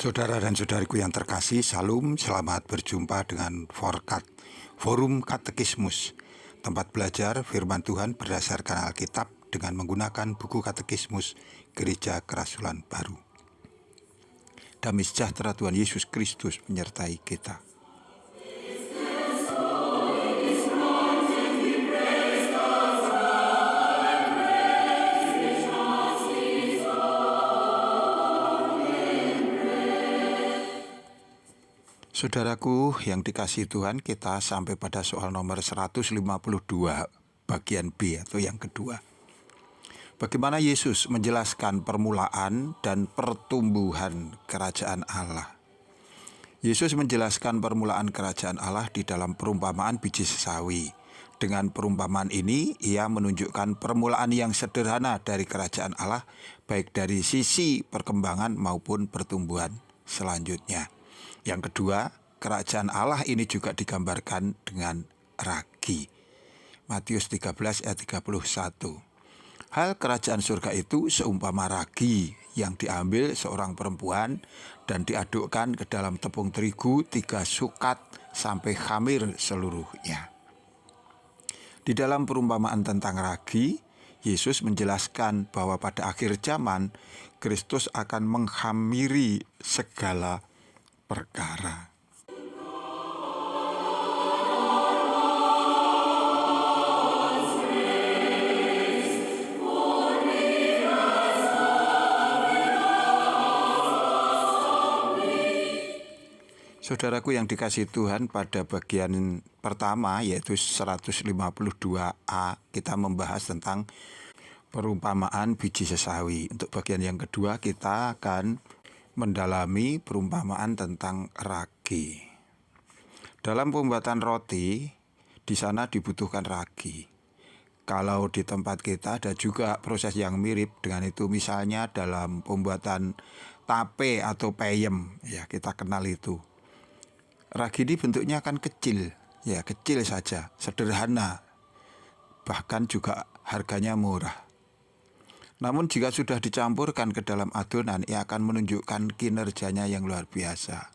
Saudara dan saudariku yang terkasih, Salam, selamat berjumpa dengan Forum Katekismus, tempat belajar firman Tuhan berdasarkan Alkitab dengan menggunakan buku Katekismus Gereja Kerasulan Baru. Damai sejahtera Tuhan Yesus Kristus menyertai kita. Saudaraku yang dikasihi Tuhan, kita sampai pada soal nomor 152 bagian B atau yang kedua. Bagaimana Yesus menjelaskan permulaan dan pertumbuhan kerajaan Allah. Yesus menjelaskan permulaan kerajaan Allah di dalam perumpamaan biji sesawi. Dengan perumpamaan ini, ia menunjukkan permulaan yang sederhana dari kerajaan Allah, baik dari sisi perkembangan maupun pertumbuhan selanjutnya. Yang kedua, kerajaan Allah ini juga digambarkan dengan ragi. Matius 13 ayat 31. Hal kerajaan surga itu seumpama ragi yang diambil seorang perempuan dan diadukkan ke dalam tepung terigu 3 sukat sampai khamir seluruhnya. Di dalam perumpamaan tentang ragi, Yesus menjelaskan bahwa pada akhir zaman Kristus akan menghamiri segala perkara. Saudaraku yang dikasihi Tuhan, pada bagian pertama yaitu 152a kita membahas tentang perumpamaan biji sesawi. Untuk bagian yang kedua kita akan mendalami perumpamaan tentang ragi. Dalam pembuatan roti, di sana dibutuhkan ragi. Kalau di tempat kita ada juga proses yang mirip dengan itu, misalnya dalam pembuatan tape atau peyem, ya kita kenal itu. Ragi ini bentuknya akan kecil, ya kecil saja, sederhana, bahkan juga harganya murah. Namun jika sudah dicampurkan ke dalam adonan, ia akan menunjukkan kinerjanya yang luar biasa.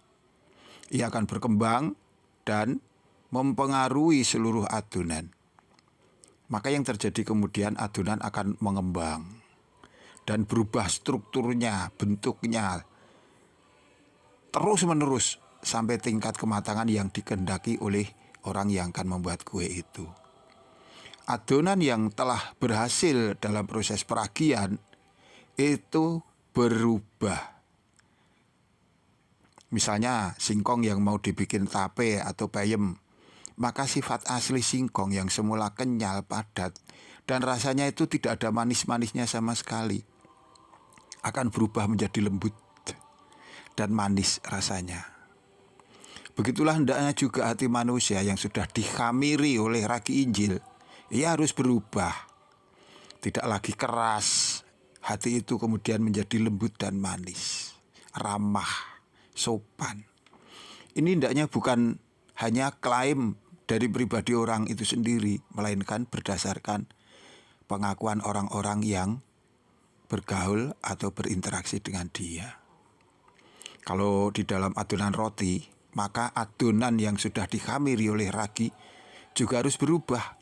Ia akan berkembang dan mempengaruhi seluruh adonan. Maka yang terjadi kemudian adonan akan mengembang dan berubah strukturnya, bentuknya, terus-menerus sampai tingkat kematangan yang dikehendaki oleh orang yang akan membuat kue itu. Adonan yang telah berhasil dalam proses peragian itu berubah. Misalnya singkong yang mau dibikin tape atau bayem, maka sifat asli singkong yang semula kenyal, padat, dan rasanya itu tidak ada manis-manisnya sama sekali, akan berubah menjadi lembut dan manis rasanya. Begitulah hendaknya juga hati manusia yang sudah dikhamiri oleh ragi Injil. Ia harus berubah. Tidak lagi keras. Hati itu kemudian menjadi lembut dan manis, ramah, sopan. Ini hendaknya bukan hanya klaim dari pribadi orang itu sendiri, melainkan berdasarkan pengakuan orang-orang yang bergaul atau berinteraksi dengan dia. Kalau di dalam adonan roti, maka adonan yang sudah dikhamiri oleh ragi juga harus berubah.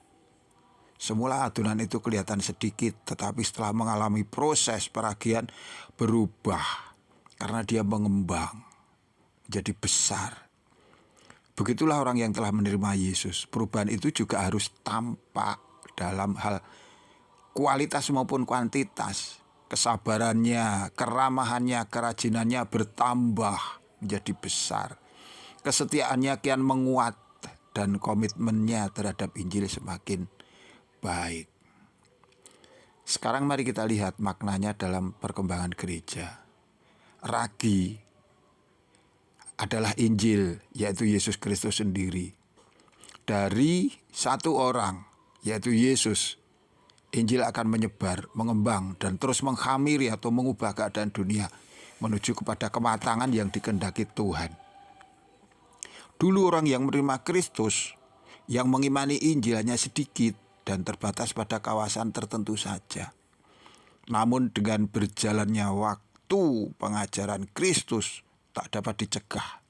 Semula adonan itu kelihatan sedikit, tetapi setelah mengalami proses peragian berubah karena dia mengembang menjadi besar. Begitulah orang yang telah menerima Yesus. Perubahan itu juga harus tampak dalam hal kualitas maupun kuantitas. Kesabarannya, keramahannya, kerajinannya bertambah menjadi besar. Kesetiaannya kian menguat dan komitmennya terhadap Injil semakin baik. Sekarang mari kita lihat maknanya dalam perkembangan gereja. Ragi adalah Injil, yaitu Yesus Kristus sendiri. Dari satu orang, yaitu Yesus, Injil akan menyebar, mengembang, dan terus menghamiri atau mengubah keadaan dunia menuju kepada kematangan yang dikehendaki Tuhan. Dulu orang yang menerima Kristus, yang mengimani Injil hanya sedikit dan terbatas pada kawasan tertentu saja. Namun dengan berjalannya waktu pengajaran Kristus tak dapat dicegah.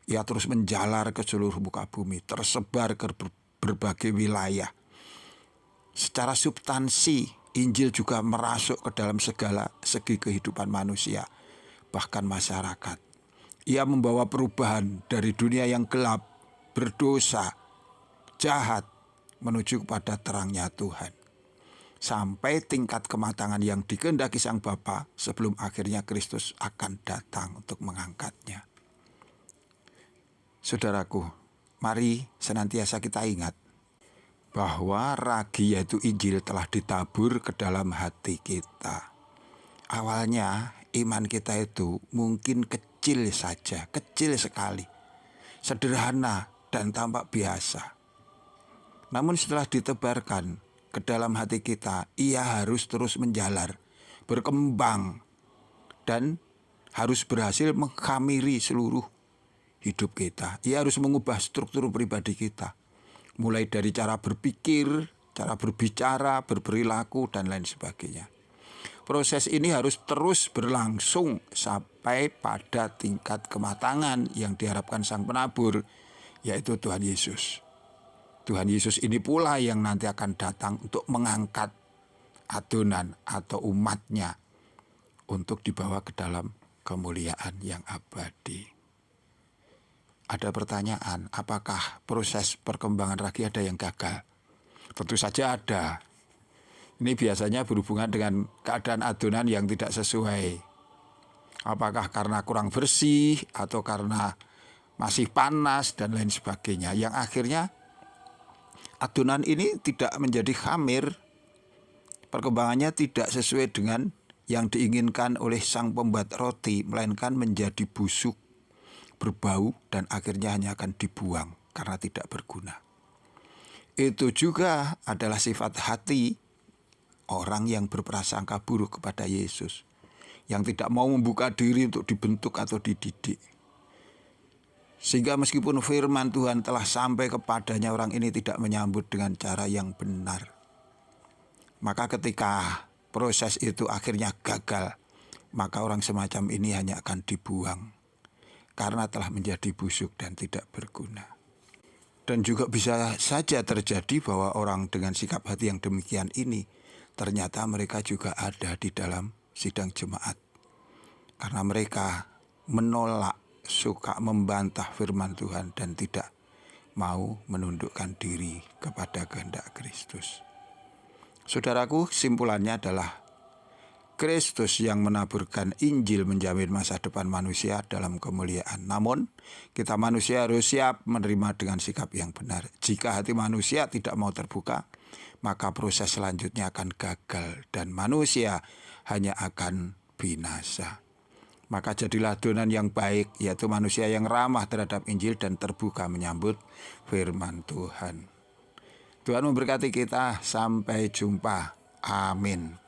Ia terus menjalar ke seluruh muka bumi, tersebar ke berbagai wilayah. Secara substansi, Injil juga merasuk ke dalam segala segi kehidupan manusia, bahkan masyarakat. Ia membawa perubahan dari dunia yang gelap, berdosa, jahat, menuju kepada terangnya Tuhan. Sampai tingkat kematangan yang dikehendaki Sang Bapa sebelum akhirnya Kristus akan datang untuk mengangkatnya. Saudaraku, mari senantiasa kita ingat bahwa ragi yaitu Injil telah ditabur ke dalam hati kita. Awalnya iman kita itu mungkin kecil saja, kecil sekali, sederhana dan tampak biasa. Namun setelah ditebarkan ke dalam hati kita, ia harus terus menjalar, berkembang, dan harus berhasil menghamiri seluruh hidup kita. Ia harus mengubah struktur pribadi kita, mulai dari cara berpikir, cara berbicara, berperilaku, dan lain sebagainya. Proses ini harus terus berlangsung sampai pada tingkat kematangan yang diharapkan Sang Penabur, yaitu Tuhan Yesus. Tuhan Yesus ini pula yang nanti akan datang untuk mengangkat adonan atau umatnya untuk dibawa ke dalam kemuliaan yang abadi. Ada pertanyaan, apakah proses perkembangan ragi ada yang gagal? Tentu saja ada. Ini biasanya berhubungan dengan keadaan adonan yang tidak sesuai. Apakah karena kurang bersih atau karena masih panas dan lain sebagainya. Yang akhirnya adonan ini tidak menjadi khamir. Perkembangannya tidak sesuai dengan yang diinginkan oleh sang pembuat roti, melainkan menjadi busuk, berbau, dan akhirnya hanya akan dibuang karena tidak berguna. Itu juga adalah sifat hati orang yang berprasangka buruk kepada Yesus, yang tidak mau membuka diri untuk dibentuk atau dididik. Sehingga meskipun firman Tuhan telah sampai kepadanya, orang ini tidak menyambut dengan cara yang benar. Maka ketika proses itu akhirnya gagal, maka orang semacam ini hanya akan dibuang karena telah menjadi busuk dan tidak berguna. Dan juga bisa saja terjadi bahwa orang dengan sikap hati yang demikian ini, ternyata mereka juga ada di dalam sidang jemaat. Karena mereka menolak, suka membantah firman Tuhan dan tidak mau menundukkan diri kepada kehendak Kristus. Saudaraku, kesimpulannya adalah Kristus yang menaburkan Injil menjamin masa depan manusia dalam kemuliaan. Namun, kita manusia harus siap menerima dengan sikap yang benar. Jika hati manusia tidak mau terbuka, maka proses selanjutnya akan gagal dan manusia hanya akan binasa. Maka jadilah adonan yang baik, yaitu manusia yang ramah terhadap Injil dan terbuka menyambut firman Tuhan. Tuhan memberkati kita. Sampai jumpa. Amin.